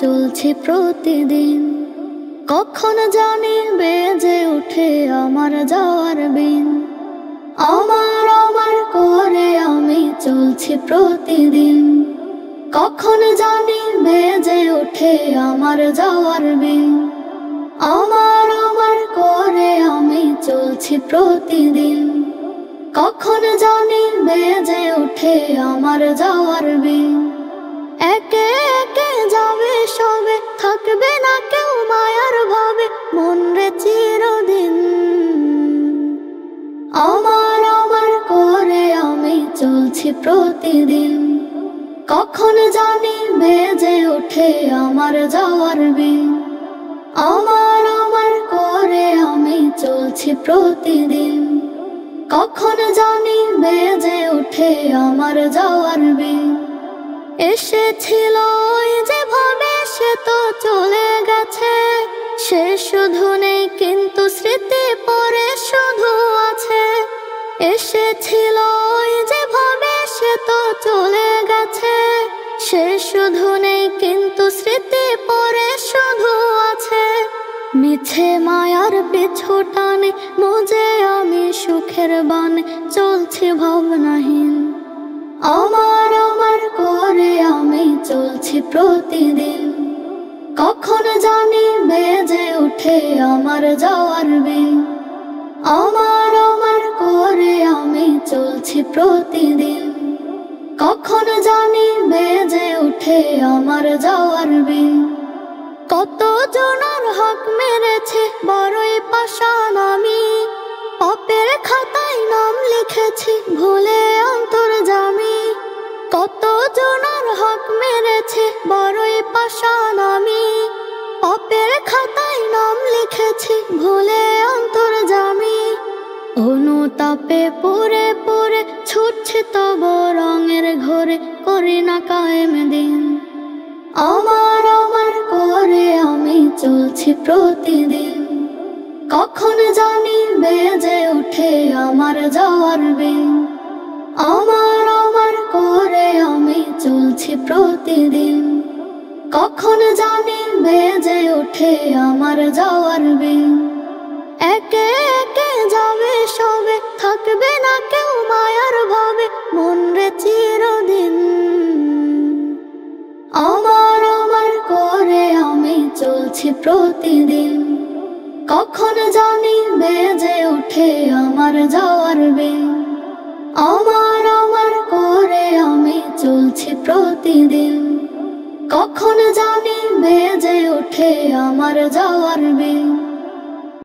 চলছি প্রতিদিন। কখন জানি বেজে ওঠে আমার যাওয়ার বিন। আমার আমার করে আমি চলছি প্রতিদিন। কখন জানি বেজে ওঠে আমার যাওয়ার বিন। আমার আমার করে আমি চলছি প্রতিদিন। কখন জানি বেজে ওঠে আমার যাওয়ার বিন। একে একে যাবে সবে, থাকবে না কেউ মায়ার ভাবে মন রে চিরদিন। আমার আমার করে আমি চলছি প্রতিদিন। কখন জানি বেজে ওঠে আমার যাওয়ার বিন। আমার আমার করে আমি চলছি প্রতিদিন। কখন জানি বেজে ওঠে আমার যাওয়ার বিন। এসেছিল ওই যেভাবে সে তো চলে গেছে। সে শুধু নেই কিন্তু স্মৃতি পড়ে শুধু আছে। এসেছিল ওই যেভাবে সে তো চলে গেছে। সে শুধু নেই কিন্তু স্মৃতি পড়ে শুধু আছে। মিছে মায়ার পিছু টানে মজে আমি সুখের বানে চলছি ভাবনাহীন। আমার আমার করে আমি চলছি প্রতিদিন। কখন জানি বেজে ওঠে আমার যাওয়ার বিন। আমার আমার করে আমি চলছি প্রতিদিন। কখন জানি বেজে ওঠে আমার যাওয়ার বিন। কত জনার হক মেরেছে বড়ই পাষাণ আমি। পাপের খাতায় নাম লিখেছি ভুলে অন্তর্যামী। কত জনার হক মেরেছে বড়ই পাষাণ আমি। পাপের খাতায় নাম লিখেছি ভুলে অন্তর্যামী। অনুতাপে পড়ে পড়ে ছুটছে তব রঙের ঘরে করি না কায়েম দিন। আমার আমার করে আমি চলছি প্রতিদিন। কখন জানি বেজে ওঠে আমার যাওয়ার বিন। আমার আমার করে আমি চলছি প্রতিদিন। কখন জানি বেজে ওঠে আমার যাওয়ার বিন। একে একে যাবে সবে, থাকবে না কেউ মায়ার ভাবে মন রে চিরদিন। আমার আমার করে আমি চলছি প্রতিদিন। কখন জানি বেজে ওঠে আমার যাওয়ার বিন। আমার আমার করে আমি চলছি প্রতিদিন। কখন জানি বেজে ওঠে আমার যাওয়ার বিন।